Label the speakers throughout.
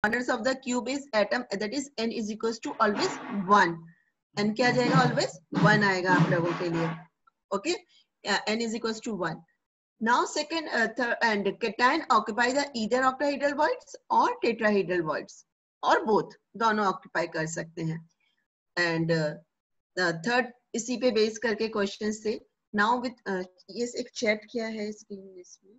Speaker 1: corners of the cube is atom, that is n is equals to always 1. n क्या जाएगा? always 1 आएगा आप लोगों के लिए. Okay, n is equals to 1. Now second, third, and cation occupy the either octahedral voids or tetrahedral voids or both, दोनों occupy कर सकते हैं. And third इसी पे बेस करके क्वेश्चंस थे. Now with ये एक चैट किया है स्क्रीन इसमें.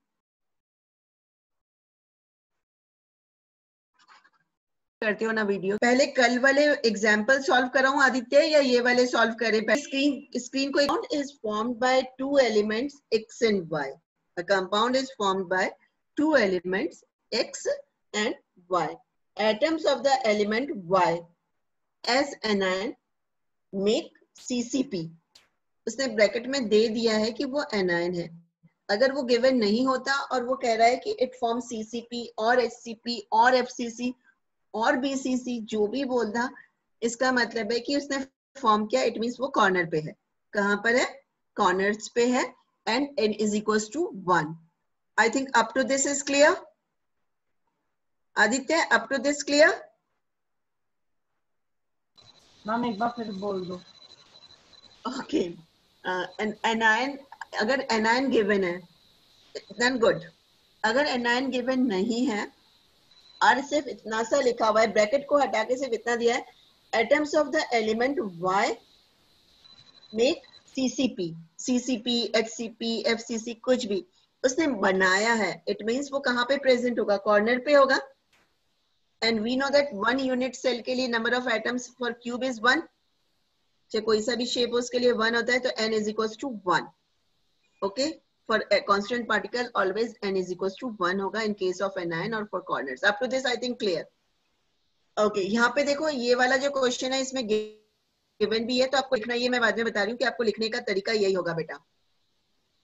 Speaker 1: करते हो ना वीडियो. पहले कल वाले एग्जांपल सॉल्व कराऊं आदित्य या ये वाले सॉल्व करें? स्क्रीन को compound is formed by two elements x and y. A compound is formed by two elements x and y. Atoms of the element y as anion make CCP. उसने bracket में दे दिया है कि वो anion है. अगर वो गिवन नहीं होता और वो कह रहा है कि इट फॉर्म CCP और HCP और FCC और BCC, जो भी बोलता, इसका मतलब है कि उसने फॉर्म किया. इट मींस वो कॉर्नर पे है. कहां पर है? कॉर्नर्स पे है. And n is equals to 1. I think up to this is clear. Aditya, up to this clear?
Speaker 2: Ma'am एक बार फिर बोल दो.
Speaker 1: ओके. एनायन, अगर एनायन गिवन है देन गुड. अगर एनायन गिवन नहीं है और सिर्फ इतना सा लिखा हुआ है, ब्रैकेट को हटा के सिर्फ इतना दिया है, atoms of the element y make CCP, CCP, HCP, FCC, कुछ भी उसने बनाया है. इट मींस वो कहां पे प्रेजेंट होगा? कॉर्नर पे होगा. And we know that 1 unit cell के लिए number of atoms for cube is 1. चाहे कोई सा भी शेप हो उसके लिए 1 होता है. तो n is equals to 1. Okay. For a constant particle, always n is equals to 1 होगा in case of anion or for corners. Up to this, I think clear. Okay, यहाँ पे देखो ये वाला जो क्वेश्चन है इसमें गिवन भी है, तो आपको लिखना, ये मैं बाद में बता रही हूँ कि आपको लिखने का तरीका यही होगा बेटा.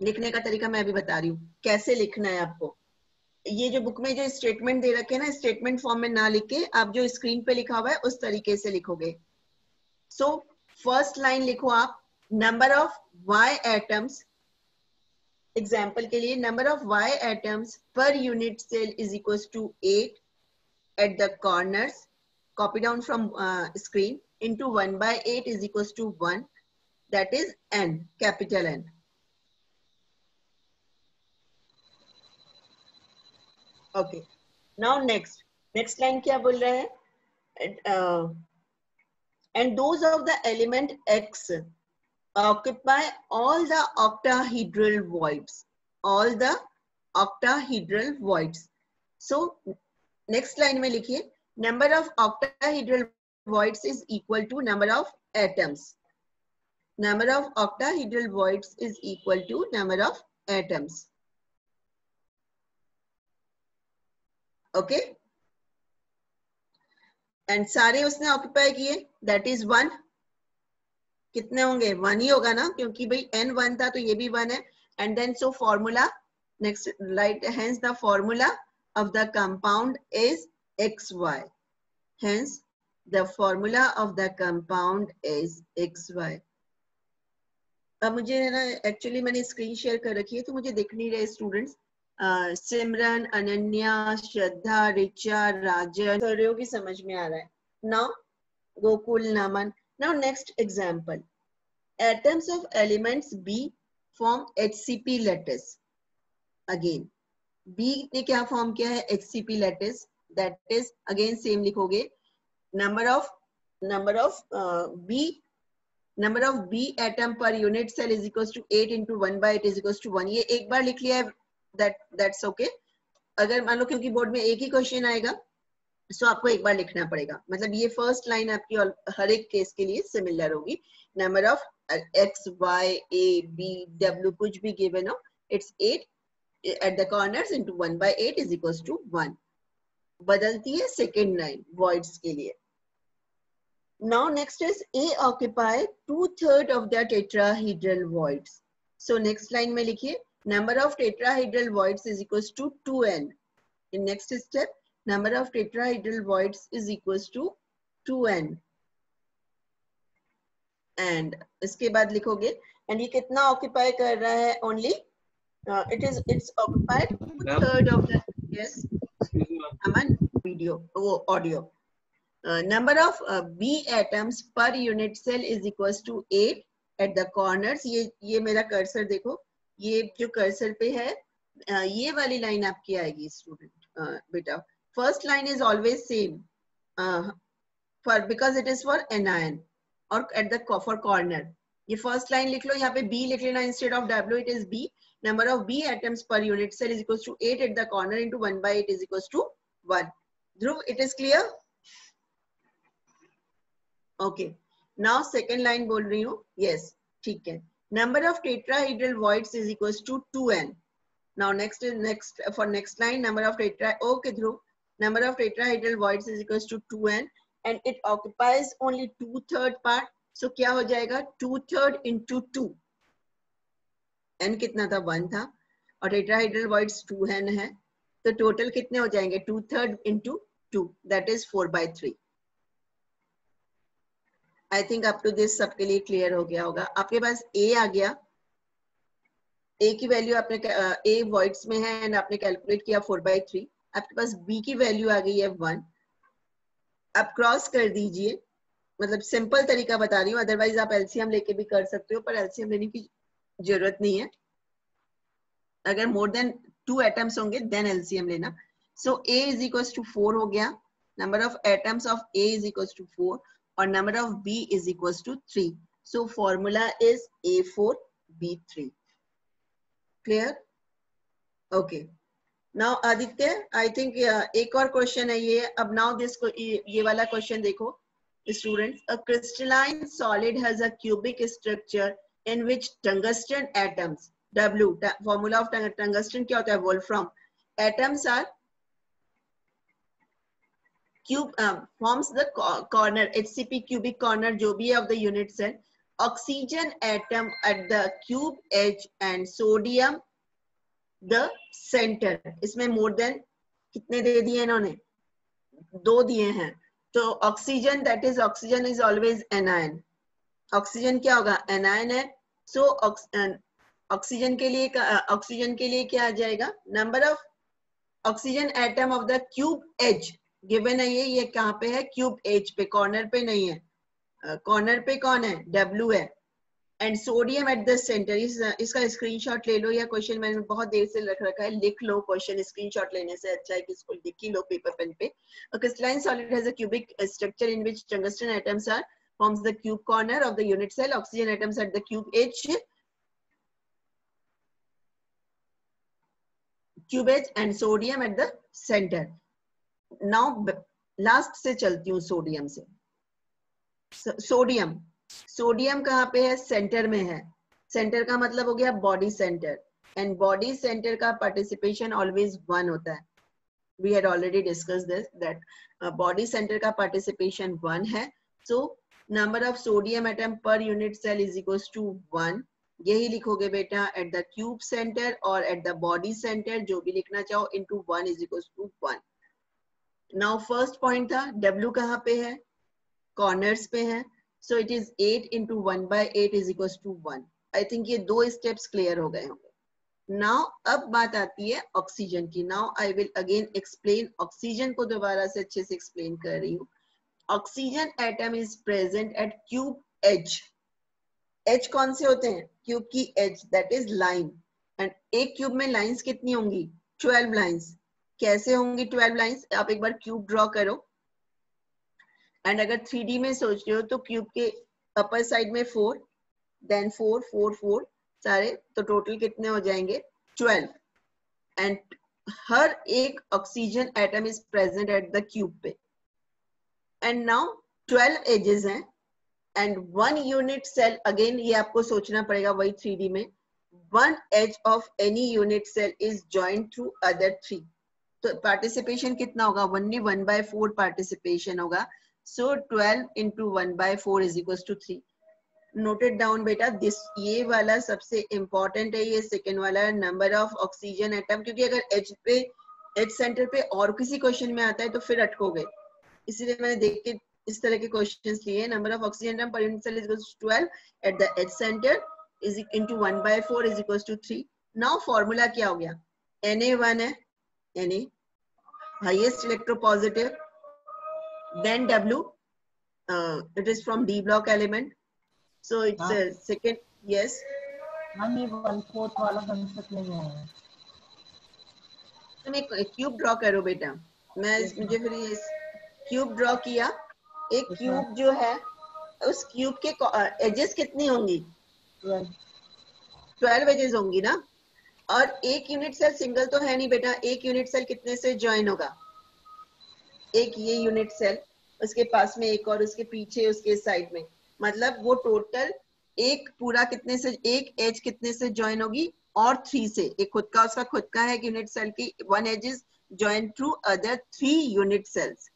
Speaker 1: लिखने का तरीका मैं अभी बता रही हूँ कैसे लिखना है आपको. ये जो बुक में जो स्टेटमेंट दे रखे हैं ना, स्टेटमेंट फॉर्म में ना लिख के आप जो स्क्रीन पे लिखा हुआ है उस तरीके से लिखोगे. सो फर्स्ट लाइन लिखो आप, number of y atoms. Example के लिए number of y atoms per unit cell is equals to 8 at the corners. Copy down from screen. Into 1 by 8 is equals to 1. That is n, capital N. Okay. Now next line क्या बोल रहा है? And those of the element x occupy all the octahedral voids. All the octahedral voids. So next line में लिखिए, number of octahedral voids is equal to number of atoms. Number of octahedral voids is equal to number of atoms. Okay. And सारे उसने occupy किए, that is 1. कितने होंगे? 1 ही होगा ना, क्योंकि भाई n 1 था तो ये भी 1 है. And then so formula, next write, hence the formula of the compound is XY. Hence the formula of the compound is XY. अब मुझे है ना, एक्चुअली मैंने स्क्रीन शेयर कर रखी है तो मुझे दिख नहीं रहे स्टूडेंट्स. सिमरन, अनन्या, श्रद्धा, रिचा, राजन, सारों की समझ में आ रहा है. Now Gokul, Naman. Now next example, atoms of elements B form HCP lattice. Again B ने क्या फॉर्म किया है? HCP lattice. That is again same लिखोगे, number of B atom per unit cell is equals to 8 into 1 by 8 is equals to 1. ये एक बार लिख लिया है, that's okay. अगर मान लो क्योंकि बोर्ड में एक ही क्वेश्चन आएगा सो आपको एक बार लिखना पड़ेगा. मतलब ये फर्स्ट लाइन आपकी हर एक केस के लिए सिमिलर होगी. Number of x, y, a, b, w कुछ भी गिवन हो, it's 8 at the corners into 1 by 8 is equals to 1. बदलती है सेकेंड लाइन voids के लिए. Now next is A occupy 2/3 of the tetrahedral voids. So next line में लिखिए, number of tetrahedral voids is equals to 2n. In next step, number of tetrahedral voids is equals to 2n. And इसके बाद लिखोगे, and ये कितना occupy कर रहा है? Only it's occupied 2/3 of the, yes. Aman video वो audio. Number of B atoms per unit cell is equals to 8 at the corners. ये मेरा कर्सर देखो, ये जो कर्सर पे है ये वाली लाइन आपकी आएगी स्टूडेंट बेटा. First line is always same for because it is for anion or at the for corner. ये फर्स्ट लाइन लिख लो, यहाँ पे B लिख लेना instead of W, it is B. Number of B atoms per unit cell is equals to 8 at the corner into 1/8 is equals to 1. Dhruv, it is clear? Okay. Now second line बोल रही हूँ. Yes, ठीक है. Number of tetrahedral voids is equals to 2n. Now next for next line, number of okay Dhruv, number of tetrahedral voids is equals to 2n and it occupies only 2/3 part. So क्या हो जाएगा? 2/3 into 2. n कितना था? 1 था और tetrahedral voids 2n है, तो total कितने हो जाएंगे? 2/3 into 2, that is 4/3. I think up to this सबके लिए क्लियर हो गया होगा. आपके पास A आ गया, A की वैल्यू आपने A वॉइड्स में है एंड आपने कैलकुलेट किया 4/3. आपके पास B की वैल्यू आ गई है 1. आप क्रॉस कर दीजिए, मतलब सिंपल तरीका बता रही हूँ, अदरवाइज आप एलसीएम लेके भी कर सकते हो, पर एलसीएम लेने की जरूरत नहीं है. अगर मोर देन 2 एटम्स होंगे देन एलसीएम लेना. So A is equals to 4 हो गया. Number of atoms of A is equals to 4 और number of B is equals to 3. So formula is A4B3. Clear? Okay. Now Aditya, I think एक और question है ये. अब now this ये वाला क्वेश्चन देखो students. A crystalline solid has a cubic structure in which tungsten atoms, W, formula of tungsten क्या होता है? Wolfram. Atoms are cube forms the corner, HCP cubic corner जो भी है of the unit cell. Oxygen atom at the cube edge and sodium the center. इसमें more than कितने दे दिए इन्होंने? 2 दिए हैं. तो oxygen, that is oxygen is always anion. Oxygen क्या होगा? anion है. So ऑक्सीजन के लिए क्या आ जाएगा? Number of oxygen atom of the cube edge given है. ये कहाँ पे है? क्यूब एज पे, कॉर्नर पे नहीं है. कॉर्नर पे कौन है? W है. And sodium at the centre. इसका स्क्रीनशॉट ले लो, या क्वेश्चन मैंने बहुत देर से रख रखा है, लिख लो. क्वेश्चन स्क्रीनशॉट लेने से अच्छा है कि इसको लिख ही लो पेपर पेन पे. A crystalline solid has a cubic structure in which tungsten atoms are forms the cube corner of the unit cell. Oxygen atoms at the cube edge and sodium at the center. Now last से चलती हूँ sodium से. Sodium कहाँ पे है? Centre में है. Centre का मतलब हो गया body centre, and body centre का पार्टिसिपेशन ऑलवेज 1 होता है. We had already discussed this that body centre का पार्टिसिपेशन 1 है. So number of sodium atom per unit cell is equals to 1. यही लिखोगे बेटा एट द क्यूब सेंटर और at the body centre, जो भी लिखना चाहो, into 1 is equals to 1. Now first point था W कहाँ पे है? कॉर्नर्स पे है. So it is 8 into 1/8 is equals to 1. I think ये 2 स्टेप्स क्लियर हो गए होंगे. नाउ अब बात आती है ऑक्सीजन की. Now I will again explain. Oxygen को दोबारा से अच्छे से एक्सप्लेन कर रही हूँ. Oxygen atom is present at cube edge. Edge कौन से होते हैं? क्यूब की edge, that is line. And एक क्यूब में लाइंस कितनी होंगी? 12 लाइंस. कैसे होंगी 12 लाइंस? आप एक बार क्यूब ड्रॉ करो, एंड अगर 3D में सोच रहे हो तो क्यूब के अपर साइड में 4, देन 4 4 4 सारे, तो टोटल कितने हो जाएंगे? 12. एंड हर एक oxygen atom is present eight the cube पे. एंड नाउ 12 एजेस हैं एंड 1 यूनिट सेल. अगेन ये आपको सोचना पड़ेगा वही 3D में. 1 edge of any unit cell is joined through other 3. तो पार्टिसिपेशन कितना होगा? ओनली 1/4 पार्टिसिपेशन होगा. सो 12 into 1/4 is equals to 3. Noted down बेटा. दिस ये वाला सबसे इंपॉर्टेंट है. ये सेकेंड वाला नंबर ऑफ ऑक्सीजन एटम, क्योंकि अगर एज सेंटर पे और किसी क्वेश्चन में आता है तो फिर अटकोगे, इसीलिए मैंने देख के इस तरह के क्वेश्चंस लिए. Number of oxygen atom per unit cell is equals to 12 at the edge centre is into 1/4 is equals to 3. Now formula क्या हो गया? Na1 है, Na highest electropositive, then W, it is from D block element, so it's
Speaker 2: हाँ
Speaker 1: second. Yes,
Speaker 2: ma'am ये 1/4 वाला concept नहीं है।
Speaker 1: तुम एक क्यूब ड्रॉ करो बेटा।
Speaker 2: Yes,
Speaker 1: मुझे फिर ये क्यूब ड्रॉ किया। एक
Speaker 2: yes,
Speaker 1: क्यूब जो है उस क्यूब के एजेस कितनी होंगी?
Speaker 2: 12।
Speaker 1: 12 एजेस होंगी ना। और एक यूनिट सेल सिंगल तो है नहीं बेटा, एक यूनिट सेल कितने से ज्वाइन होगा? एक ये यूनिट सेल, उसके पास में एक और उसके पीछे उसके साइड में, मतलब वो टोटल एक पूरा कितने से, एक एज कितने से ज्वाइन होगी? और 3 से। एक खुद का उसका खुद का है यूनिट सेल की, one edge is join through other 3 unit cells.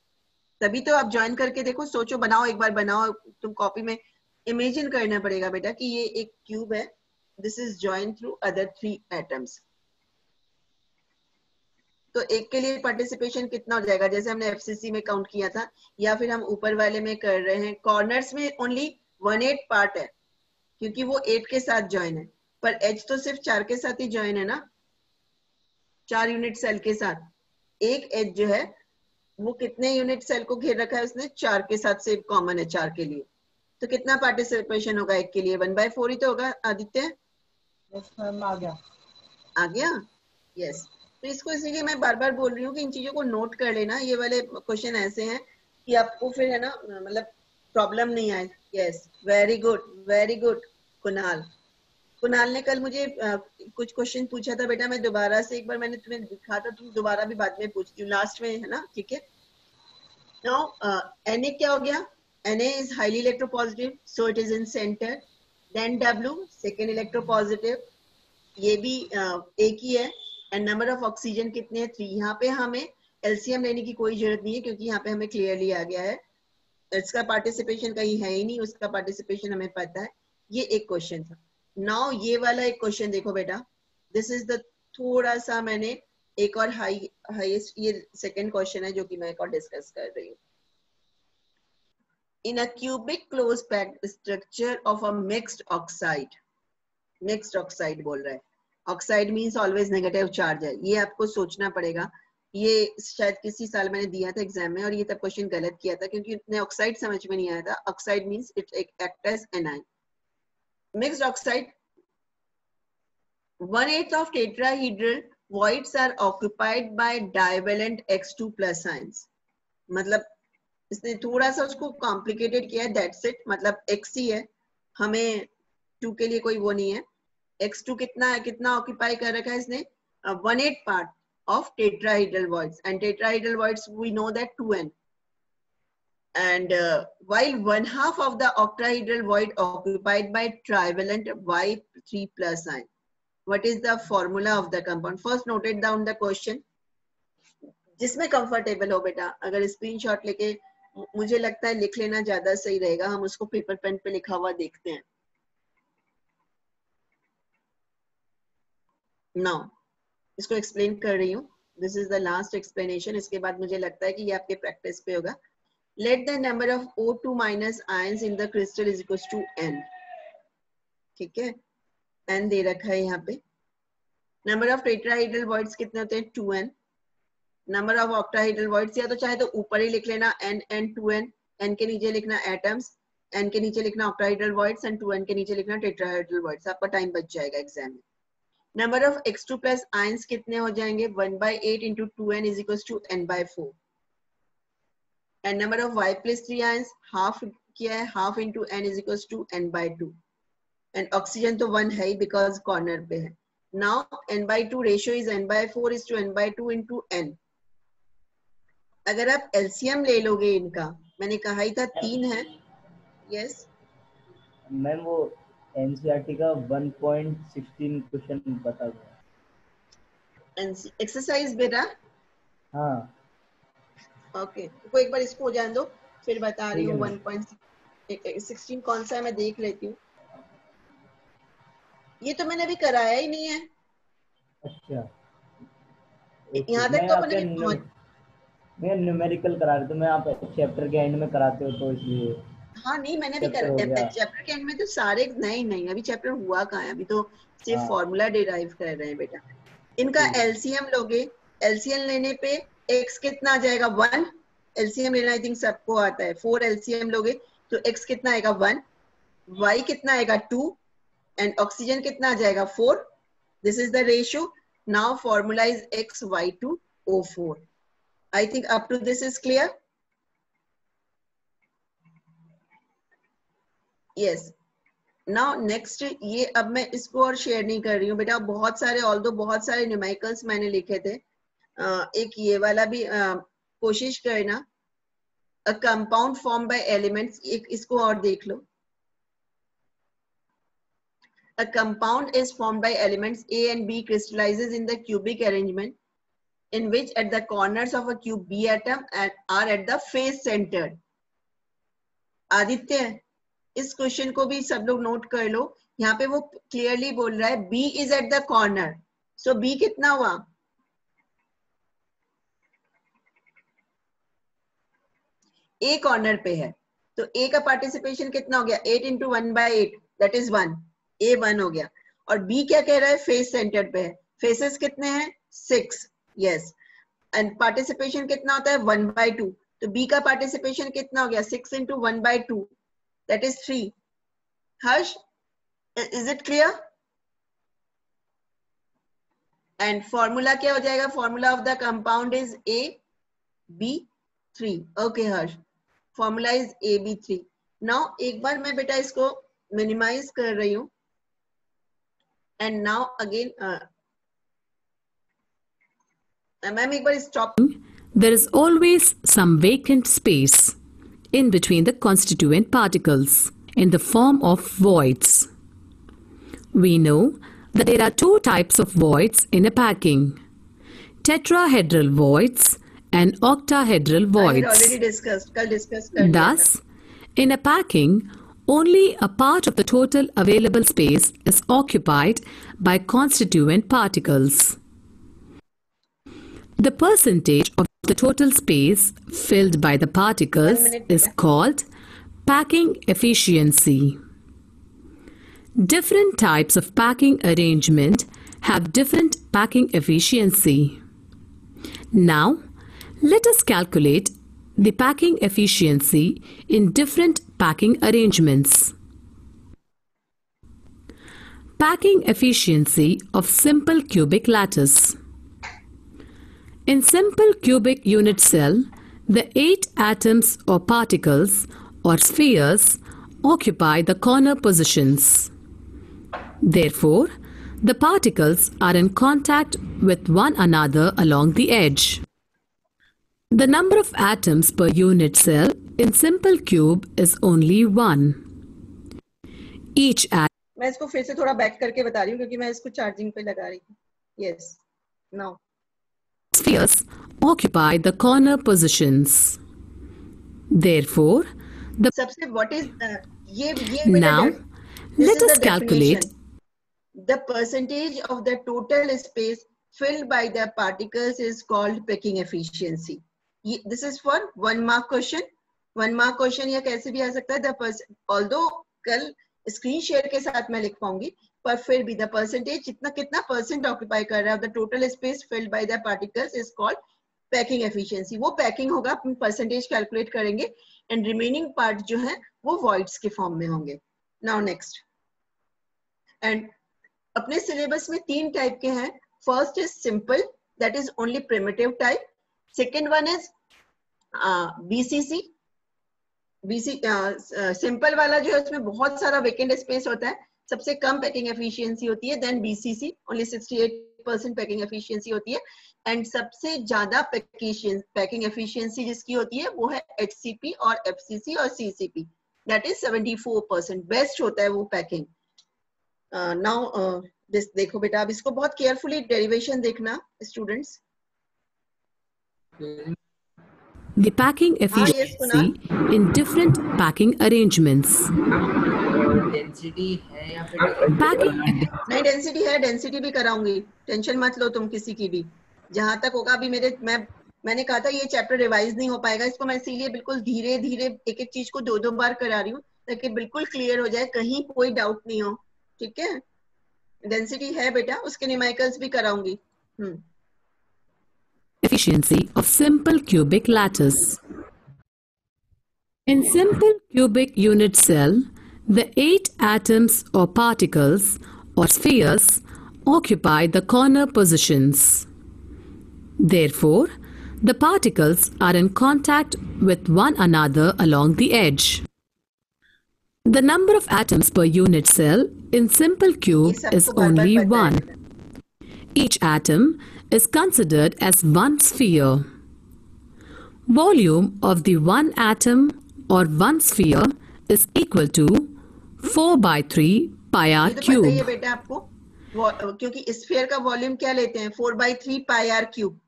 Speaker 1: तभी तो आप ज्वाइन करके देखो, सोचो, बनाओ, एक बार बनाओ, तुम कॉपी में इमेजिन करना पड़ेगा बेटा कि ये एक क्यूब है, this is join through other 3 atoms. तो एक के लिए पार्टिसिपेशन कितना हो जाएगा? जैसे हमने एफसीसी में काउंट किया था, या फिर हम ऊपर वाले में कर रहे हैं, कॉर्नर्स में ओनली 1/8 पार्ट है क्योंकि वो 8 के साथ ज्वाइन है, पर एच तो सिर्फ 4 के साथ ही ज्वाइन है ना, 4 यूनिट सेल के साथ। एक एच जो है वो कितने यूनिट सेल को घेर रखा है उसने? 4 के साथ से कॉमन है 4 के लिए। तो कितना पार्टिसिपेशन होगा एक के लिए? 1/4 ही तो होगा आदित्य।
Speaker 2: यस मैम आ गया।
Speaker 1: आ गया? यस। तो इसको इसीलिए मैं बार बार बोल रही हूँ कि इन चीजों को नोट कर लेना। ये वाले क्वेश्चन ऐसे हैं कि आपको फिर है ना, मतलब प्रॉब्लम नहीं आए। Yes, very good, very good Kunal. Kunal ने कल मुझे कुछ क्वेश्चन पूछा था बेटा, मैं दोबारा से एक बार मैंने तुम्हें दिखा था, तुम दोबारा भी बाद में पूछती हूँ, लास्ट में, है ना? ठीक है। नाउ Na क्या हो गया? Na is highly electropositive, so it is in center. Then W, second electropositive, ये भी एक ही है। एंड नंबर ऑफ ऑक्सीजन कितने हैं? 3। यहाँ पे हमें एलसीएम लेने की कोई जरूरत नहीं है क्योंकि यहाँ पे हमें क्लियरली आ गया है, इसका पार्टिसिपेशन कहीं है ही नहीं, उसका पार्टिसिपेशन हमें पता है। ये एक क्वेश्चन था। नाउ ये वाला एक क्वेश्चन देखो बेटा, दिस इज द, थोड़ा सा मैंने एक और हाईएस्ट, ये सेकंड क्वेश्चन है जो कि मैं एक और डिस्कस कर रही हूँ। In a cubic close packed structure of a mixed oxide, mixed oxide बोल रहा है, oxide means always negative charge है, ये आपको सोचना पड़ेगा। ये शायद किसी साल मैंने दिया था एग्जाम में और ये तब क्वेश्चन गलत किया था क्योंकि इतने ऑक्साइड समझ में नहीं आया था। Oxide means it act as anion. Mixed oxide, 1/8 of tetrahedral voids are occupied by divalent X2 plus ions। मतलब इसने थोड़ा सा उसको कॉम्प्लिकेटेड किया है, दैट्स इट। मतलब X ही है, हमें 2 के लिए कोई वो नहीं है। X2 कितना है, कितना ऑक्यूपाई कर रखा है इसने? 1/8 part of tetrahedral voids, and tetrahedral voids we know that 2n, and while 1/2 of the octahedral void occupied by trivalent Y3 plus ion. What is the formula of the compound? First noted down the question, जिसमें comfortable हो बेटा। अगर screenshot लेके, मुझे लगता है लिख लेना ज्यादा सही रहेगा, हम उसको पेपर पेन पे लिखा हुआ देखते हैं। नाउ इसको एक्सप्लेन कर रही हूँ, this is the last explanation. इसके बाद मुझे लगता है कि ये आपके प्रैक्टिस पे होगा। Let the number of O2 minus ions in the crystal is equal to n। ठीक है, n दे रखा है यहाँ पे। नंबर ऑफ टेट्राहेड्रल वॉइड्स कितने होते हैं? 2n। Number of octahedral voids, या तो चाहे तो ऊपर ही लिख लेना n n 2n, n के नीचे लिखना एटम्स, n के नीचे लिखना ऑक्टाहेड्रल वॉइड्स, एंड 2n के नीचे लिखना टेट्राहेड्रल वॉइड्स। आपका टाइम बच जाएगा एग्जाम में। Number of X2 plus ions कितने हो जाएंगे? 1/8 into 2n is equals to n/4। And number of Y plus 3 ions half किया है, half into n is equals to n/2। And oxygen तो 1 है ही बिकॉज कॉर्नर पे है। Now n/2 ratio is n/4 is to n/2 into n। अगर आप LCM ले लोगे इनका, मैंने कहा ही था 3 है। यस
Speaker 3: मैम वो एनसीईआरटी का 1.16 क्वेश्चन बता दो।
Speaker 1: एक्सरसाइज बेटा।
Speaker 3: हाँ
Speaker 1: ओके, तो एक बार इसको हो जाने दो, फिर बता रही
Speaker 3: ठीक है
Speaker 1: हूँ।
Speaker 3: मैम।
Speaker 1: 1.16 कौन सा है मैं देख लेती हूँ। ये तो मैंने अभी कराया ही नहीं है।
Speaker 3: अच्छा
Speaker 1: यहाँ तक
Speaker 3: मैं
Speaker 1: तो
Speaker 3: आपके
Speaker 1: अपने पहुंच,
Speaker 3: मैं न्यूमेरिकल करा रही, तो मैं आप चैप्टर के एंड में कराते हो तो इसलिए
Speaker 1: हाँ नहीं मैंने अभी
Speaker 3: चैप्टर हो गया।
Speaker 1: चैप्टर के एंड में तो सारे, नहीं नहीं अभी चैप्टर हुआ कहाँ है, अभी तो सिर्फ
Speaker 3: हाँ
Speaker 1: फॉर्मूला डिराइव कर रहे हैं बेटा। इनका
Speaker 3: ठीक है।
Speaker 1: एलसीएम लोगे, एलसीएम लेने पे x कितना आ जाएगा 1, एलसीएम लेना आई थिंक सबको आता है, 4 एलसीएम लोगे तो x कितना आएगा 1, y कितना आएगा 2 एंड ऑक्सीजन कितना आ जाएगा 4. This is the ratio. Now formula is XY2O4. I think up to this is clear. Yes. Now next, ये अब मैं इसको और शेयर नहीं कर रही हूँ बेटा, बहुत सारे ऑल्दो बहुत सारे न्यूमेरिकल्स मैंने लिखे थे. एक ये वाला भी कोशिश करना. A compound form by elements, एक इसको और देख लो. A compound is formed by elements A and B crystallizes in the cubic arrangement in which at the corners of a cube B atom are at the face centered. Aditya, इस question को भी सब लोग note कर लो. यहाँ पे वो clearly बोल रहा है B is at the corner. So B कितना हुआ? A कॉर्नर पे है तो A का पार्टिसिपेशन कितना हो गया? 8 into 1/8 that is 1. A 1 हो गया. और B क्या कह रहा है? फेस सेंटर पे है. फेसेस कितने हैं? 6. यस. एंड पार्टिसिपेशन कितना होता है? 1/2. तो B का पार्टिसिपेशन कितना हो गया? 6 into 1/2 that is 3. Harsh, is it clear? And formula क्या हो जाएगा? Formula of the compound is AB3. Okay Harsh, formula is AB3. Now एक बार मैं बेटा इसको मिनिमाइज कर रही हूं. एंड नाउ अगेन मैम एक बार stop.
Speaker 4: There is always some vacant space in between the constituent particles in the form of voids. We know that there are two types of voids in a packing: tetrahedral voids and octahedral voids.
Speaker 1: already discussed, कल discuss कर लिया था.
Speaker 4: Thus, in a packing, only a part of the total available space is occupied by constituent particles. The percentage of the total space filled by the particles is called packing efficiency. Different types of packing arrangement have different packing efficiency. Now, let us calculate the packing efficiency in different packing arrangements. Packing efficiency of simple cubic lattice. In simple cubic unit cell, the 8 atoms or particles or spheres occupy the corner positions. Therefore, the particles are in contact with one another along the edge. The number of atoms per unit cell in simple cube is only 1. Each atom.
Speaker 1: मैं इसको फिर से थोड़ा back करके बता रही हूँ क्योंकि मैं इसको चार्जिंग पे लगा रही हूँ. Yes. Now
Speaker 4: Spheres occupy the corner positions. Therefore, the
Speaker 1: सबसे what is
Speaker 4: now let us calculate
Speaker 1: the percentage of the total space filled by the particles is called packing efficiency. This is for 1 mark question. 1 mark question या कैसे भी आ सकता है. The although कल screen share के साथ मैं लिख पाऊंगी पर फिर भी द परसेंटेज कितना परसेंट ऑक्यूपाई कर रहा है the total space filled by the particles is called packing efficiency. वो पैकिंग होगा, अपन परसेंटेज कैलकुलेट करेंगे एंड रिमेनिंग पार्ट जो है वो वॉइड्स के फॉर्म में होंगे. नाउ नेक्स्ट, एंड अपने सिलेबस में 3 टाइप के हैं. First is simple, that is only primitive type. Second one is BCC. Simple वाला जो है उसमें बहुत सारा वेकेंट स्पेस होता है, सबसे कम पैकिंग एफिशिएंसी होती है. Then BCC only 68% packing efficiency होती है. एंड सबसे ज्यादा पैकिंग एफिशिएंसी जिसकी होती है वो है एचसीपी और एफसीसी और सीसीपी, दैट इज 74%. बेस्ट होता है वो पैकिंग. नाउ देखो बेटा, अब इसको बहुत केयरफुली डेरिवेशन देखना students.
Speaker 4: the packing efficiency in different packing arrangements.
Speaker 5: Density है या फिर
Speaker 4: Packing
Speaker 1: नहीं, डेंसिटी है, डेंसिटी भी कराऊंगी, टेंशन मत लो तुम किसी की भी. जहां तक होगा अभी मैंने कहा था ये चैप्टर रिवाइज नहीं हो पाएगा, इसको मैं इसीलिए बिल्कुल धीरे धीरे एक एक चीज को 2-2 बार करा रही हूँ ताकि बिल्कुल क्लियर हो जाए, कहीं कोई डाउट नहीं हो. ठीक है, डेंसिटी है बेटा, उसके न्यूमेरिकल्स भी कराऊंगी.
Speaker 4: efficiency of simple cubic lattice. In simple cubic unit cell, the 8 atoms or particles or spheres occupy the corner positions. Therefore, the particles are in contact with one another along the edge. The number of atoms per unit cell in simple cube is only 1. Each atom is considered as one sphere. Volume of the one atom or one sphere is equal to 4/3 pi r
Speaker 1: ये तो पता ही
Speaker 4: cube.
Speaker 1: है बेटा आपको, क्योंकि sphere का volume क्या लेते हैं, 4/3 पाई आर क्यूब.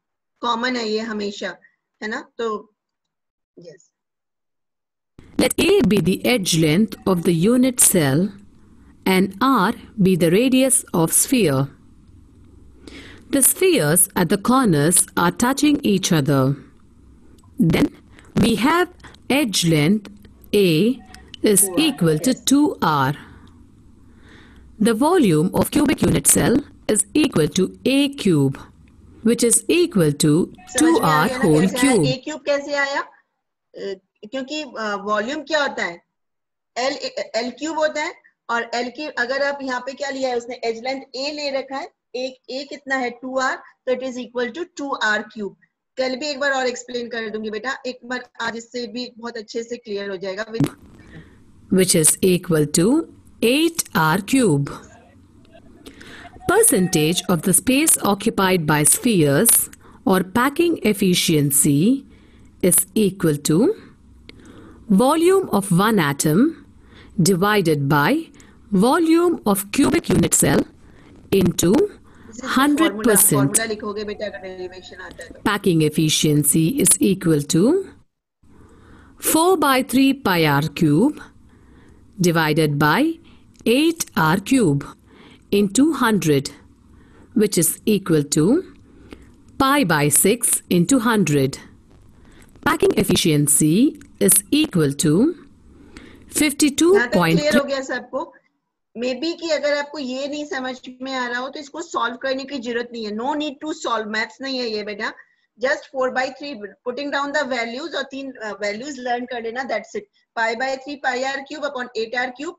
Speaker 1: कॉमन है ये हमेशा, है ना? तो yes.
Speaker 4: Let A be the edge length of the unit cell and R be the radius of sphere. The spheres at the corners are touching each other. Then we have edge length A is equal to 2R. The volume of cubic unit cell is equal to A cube, which is equal to 2R whole cube.
Speaker 1: A cube कैसे आया? क्योंकि volume क्या होता है, L cube होता है, और L cube अगर आप यहाँ पे क्या लिया है, उसने एज लेंथ ए ले रखा है, ए कितना है 2r, तो it is equal to 2r cube. कल भी एक बार और एक्सप्लेन कर दूंगी बेटा, एक बार आज इससे भी बहुत अच्छे से क्लियर हो जाएगा.
Speaker 4: Which is equal to 8r cube. Percentage of the space occupied by spheres or packing efficiency is equal to volume of one atom divided by volume of cubic unit cell into 100%.
Speaker 1: Formula लिखोगे बेटा अगर derivation आता है तो.
Speaker 4: Packing efficiency is equal to 4/3 pi r cube divided by 8r cube into 100, which is equal to pi/6 into 100. Packing efficiency is equal to
Speaker 1: यहाँ तक clear
Speaker 4: 52.
Speaker 1: हो गया सबको? मे बी कि अगर आपको ये नहीं समझ में आ रहा हो तो इसको सॉल्व करने की जरूरत नहीं है. No need to solve, maths नहीं है ये बेटा. Just 4/3 putting down the values और 3 वैल्यूज लर्न कर लेना, that's it. pi/3 pi r cube upon 8r cube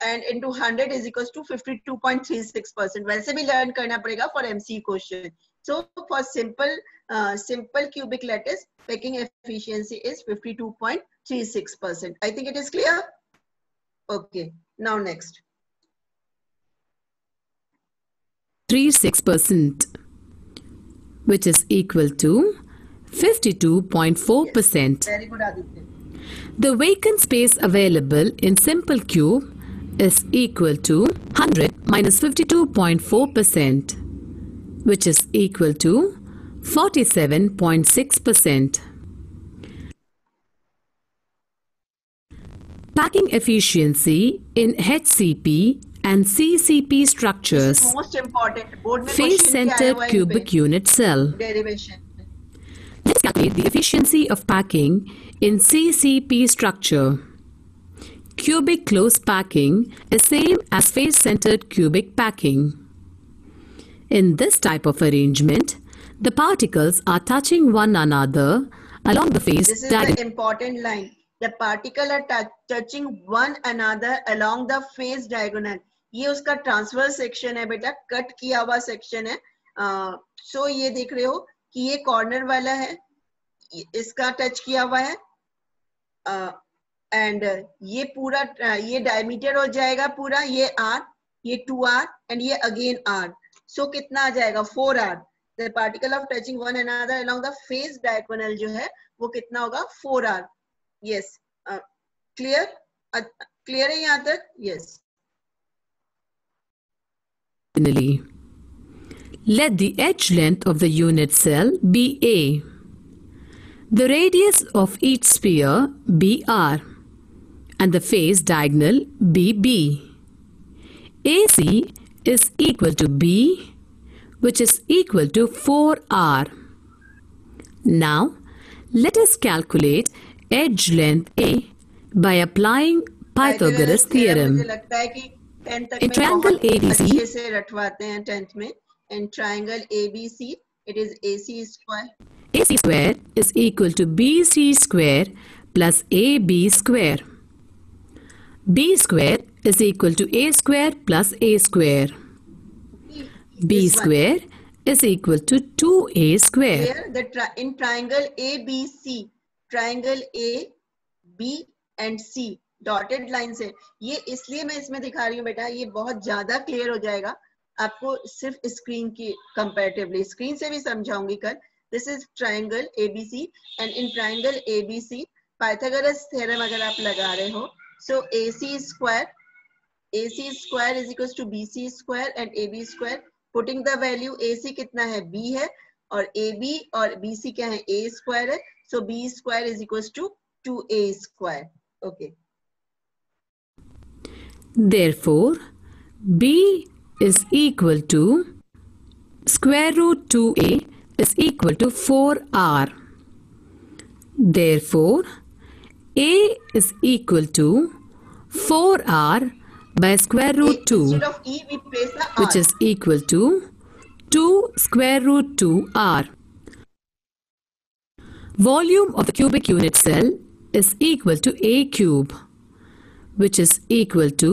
Speaker 1: and into 100 is equals to 52.36%. वैसे भी लर्न करना पड़ेगा for MC question. So for simple cubic lattice, packing efficiency is 52.36%. I think it is clear. Okay, now next.
Speaker 4: 36%, which is equal to 52.4%.
Speaker 1: Very good, Aditya.
Speaker 4: The vacant space available in simple cube is equal to 100 minus 52.4%, which is equal to 47.6%. Packing efficiency in HCP and CCP structures.
Speaker 1: Most important. Board में
Speaker 4: Face
Speaker 1: question क्या आया
Speaker 4: centered
Speaker 1: हुआ है
Speaker 4: cubic unit cell.
Speaker 1: derivation.
Speaker 4: Let's calculate the efficiency of packing in CCP structure. Cubic close packing is same as face-centered cubic packing. In this type of arrangement, the particles are touching one another along the face
Speaker 1: This is
Speaker 4: diagonal.
Speaker 1: the important line. The particle are touching one another along the face diagonal. ये उसका transverse section है बेटा, cut किया हुआ section है. सो ये देख रहे हो कि ये कॉर्नर वाला है, इसका टच किया हुआ है, एंड ये पूरा ये डायमीटर हो जाएगा पूरा, ये r, ये 2r एंड ये अगेन r. सो कितना आ जाएगा 4r. The particle of touching one another along the face diagonal जो है वो कितना होगा 4r. Yes, clear? Clear है यहाँ तक? Yes.
Speaker 4: Finally, let the edge length of the unit cell be A. The radius of each sphere be R and the face diagonal be B. AC is equal to B, which is equal to 4R. Now, let us calculate edge length A by applying Pythagoras theorem.
Speaker 1: मुझे लगता है कि 10th तक
Speaker 4: In
Speaker 1: में
Speaker 4: triangle
Speaker 1: बहुत
Speaker 4: ABC,
Speaker 1: अच्छे से रटवाते हैं 10th में. In triangle ABC, it is AC square.
Speaker 4: AC square is equal to BC square plus AB square. B square is equal to A square plus A square. B
Speaker 1: This one.
Speaker 4: square is equal to 2A square.
Speaker 1: Here in triangle ABC, triangle A, B and C dotted line से, ये इसलिए मैं इसमें दिखा रही हूँ बेटा, ये बहुत ज्यादा क्लियर हो जाएगा आपको सिर्फ स्क्रीन की कंपैरेटिवली, स्क्रीन से भी समझाऊंगी कल. This is triangle ABC and in triangle ABC Pythagoras theorem अगर आप लगा रहे हो, so AC square is equal to BC square and AB square. Putting the value AC कितना है, B है, और AB और BC क्या है, A स्क्वायर है. So B square is equal to 2A square. Okay.
Speaker 4: Therefore, B is equal to square root 2A is equal to 4R. Therefore, A is equal to 4R by square root 2,
Speaker 1: Instead of E, we place the R.
Speaker 4: which is equal to 2 square root 2R. Volume of the cubic unit cell is equal to A cube, which is equal to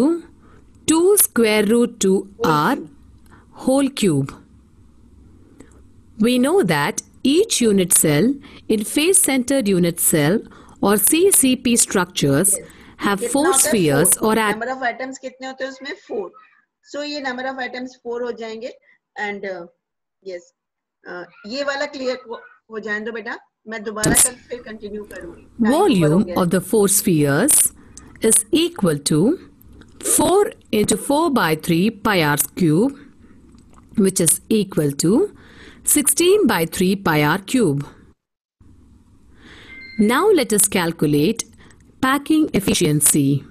Speaker 4: 2 square root 2R whole cube. We know that each unit cell in face-centered unit cell or CCP structures have
Speaker 1: कितना
Speaker 4: 4
Speaker 1: होता है?
Speaker 4: spheres
Speaker 1: Four.
Speaker 4: or
Speaker 1: number of atoms कितने होते हैं उसमें, 4. सो ये number of atoms 4 हो जाएंगे. एंड यस, ये वाला क्लियर हो जाए दो बेटा, मैं दोबारा कल फिर कंटिन्यू करूंगी.
Speaker 4: volume of the 4 spheres is equal to 4 into 4 by 3 pi r cube, which is equal to 16 by 3 pi r cube. Now let us calculate packing efficiency.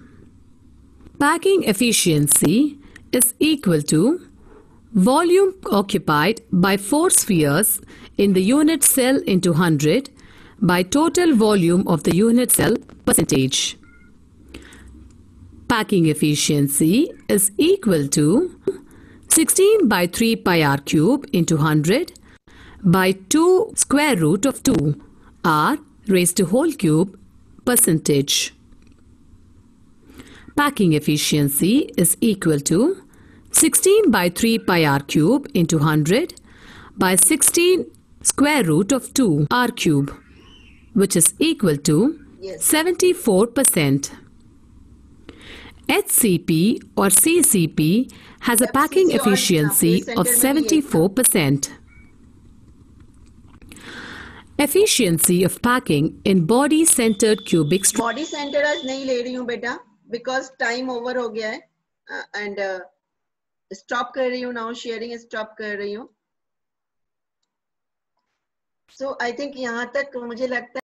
Speaker 4: Packing efficiency is equal to volume occupied by 4 spheres in the unit cell into 100 by total volume of the unit cell percentage. Packing efficiency is equal to 16 by 3 pi r cube into 100 by 2 square root of 2 r raised to whole cube percentage. Packing efficiency is equal to 16 by 3 pi r cube into 100 by 16 square root of 2 r cube, which is equal to 74%. HCP or CCP has a packing efficiency of 74%. Efficiency of packing in body-centered cubic structure.
Speaker 1: Body centre आज नहीं ले रही हूँ बेटा, because time over हो गया है. And stop कर रही हूँ नाउ, शेयरिंग स्टॉप कर रही हूँ. सो आई थिंक यहाँ तक मुझे लगता है